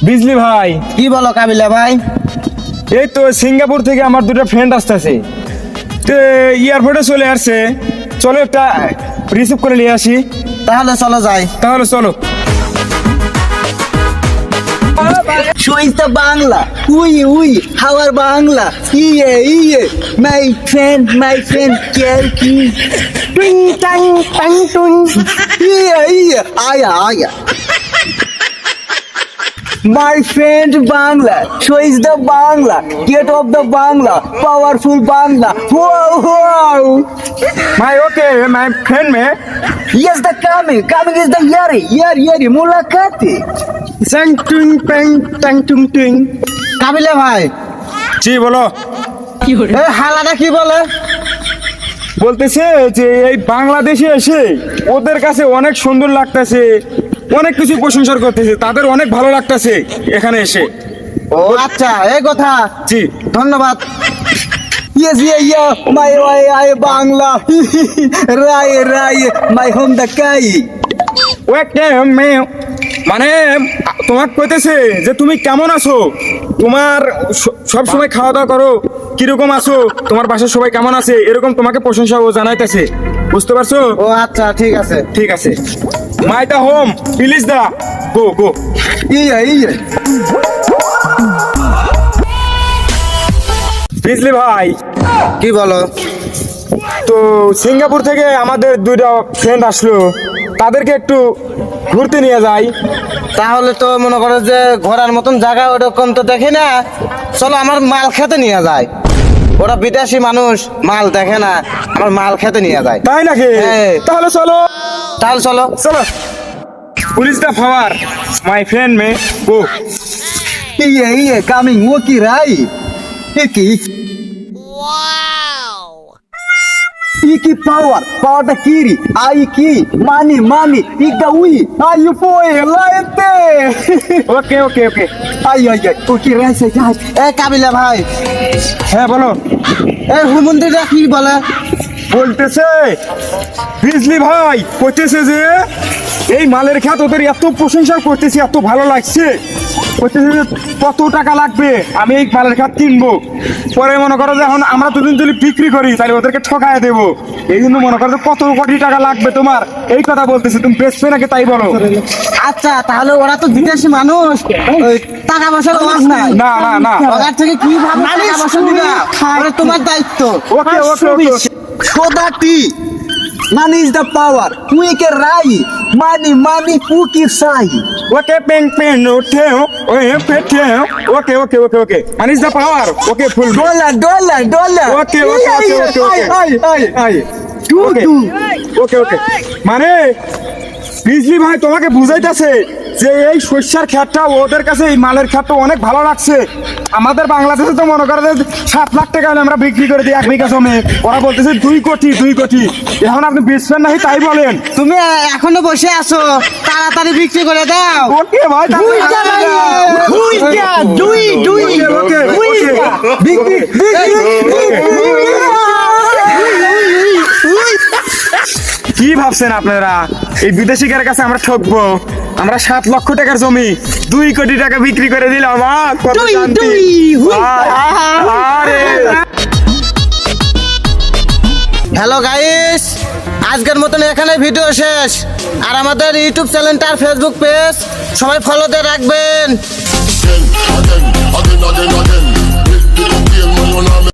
বিজলি ভাই, কি বলো কাবিলা ভাই? এই তো সিঙ্গাপুর থেকে আমার দুটো ফ্রেন্ড আসতেছে, তো এয়ারপোর্টে চলে আসছে। চলো একটা রিসিভ করে নিয়ে আসি। তাহলে চলো যাই। তাহলে চলো। Show Bangla. Uy, how are Bangla? Iye, my friend, Kelki. Twing, tang, tung. Iye, aya. My friend Bangla, show is the Bangla, get of the Bangla, powerful Bangla. Wow. My okay, my friend me. Yes, the coming is the yari, mulakati. Sang tung peng tang tung ting. কাবিলা ভাই, জি বলো। এ হালাটা কি বলে? বলতেছে যে এই বাংলাদেশে এসে ওদের কাছে অনেক সুন্দর লাগতেছে, অনেক কিছু প্রশংসা করতেছে, তাদের অনেক ভালো লাগতেছে এখানে এসে। ও আচ্ছা, এই কথা। জি ধন্যবাদ। Yes, my Bangla. Rai, my home the kai. ওকে মানে তোমাকে কইতেছে যে তুমি কেমন আছো, তোমার সব সময় খাওয়া দাওয়া করো, কিরকম আছো, তোমার বাসার সবাই কেমন আছে, এরকম তোমাকে প্রশংসা ও জানাইতেছে। বুঝতে পারছো? ও আচ্ছা, ঠিক আছে। ঠিক আছে। মাই দা হোম প্লিজ দা গো। ইয়ে। বিজলি ভাই, কি বলো? তো সিঙ্গাপুর থেকে আমাদের দুইটা ফ্রেন্ড আসলো, তাদেরকে একটু ঘুরতে নিয়ে যাই। তাহলে তো মনে করো যে ঘোরার মতন জায়গা ওরকম তো দেখি না। চলো আমার মাল খেতে নিয়ে যায়। ওরা বিদেশি মানুষ, মাল দেখে না, আমার মাল খেতে নিয়ে যায়। তাই নাকি? হ্যাঁ। তাহলে চলো। চলো। Police the power my friend মে গো। ইয়ে কামিং ও কি রাই? কি কি পাওয়ারটা কি রে? আই কি মানি ইগদা উই আই ইউ ফোয়ে লাইতে। ওকে আই ও কি রাইছে যাই। এ কাবিলা ভাই, হ্যাঁ বলো। এই হুমন্দিটা কি বলে? বলতেছে বিজলি ভাই কইতেছে যে এই মালের খ্যাত ওদের এত প্রশংসা করতেছি, এত ভালো লাগছে, কইতেছে যে কত টাকা লাগবে আমি এই মালের খ্যাত কিনবো। পরে মনে করো যে এখন আমরা দুদিন যদি বিক্রি করি তাহলে ওদেরকে ঠকায় দেবো, এই জন্য মনে করো যে কত কোটি টাকা লাগবে তোমার, এই কথা বলতেছে। তুমি বেচবে নাকি তাই বলো। আচ্ছা, তাহলে ওরা তো বিদেশি মানুষ, ওই টাকা পয়সার অভাব নাই। না ওদের থেকে কি ভাবে টাকা পয়সা দিবা? ওটা তোমার দায়িত্ব। ওকে সোদাটি মানি ইজ দ্য পাওয়ার, উই কে রাই, মানি কুকি সাই। ওকে পেন ওঠে ওয়ে পেটে okay money is the power. Okay full dollar okay মানে বিজলি ভাই তোমাকে বুঝাইতেছে যে এই শস্যার খ্যাতটা ওদের কাছে এই মালের খ্যাতটা অনেক ভালো লাগছে। আমাদের বাংলাদেশে তো মনে করে যে 7 লাখ টাকা হলে আমরা বিক্রি করে দিই 1 বিঘা জমি, ওরা বলতেছে 2 কোটি। এখন আপনি বেচবেন নাকি তাই বলেন। তুমি এখনো বসে আছো, তাড়াতাড়ি বিক্রি করে দাও। ওকে ভাই কি ভাবছেন আপনারা এই বিদেশিদের কাছে আমরা ঠকবো? আমরা 7 লক্ষ টাকার জমি 2 কোটি টাকা বিক্রি করে দিলাম। কত শান্তি। হ্যালো গাইস, আজকের মতন এখানে ভিডিও শেষ। আর আমাদের ইউটিউব চ্যানেলটা আর ফেসবুক পেজ সবাই ফলোতে রাখবেন।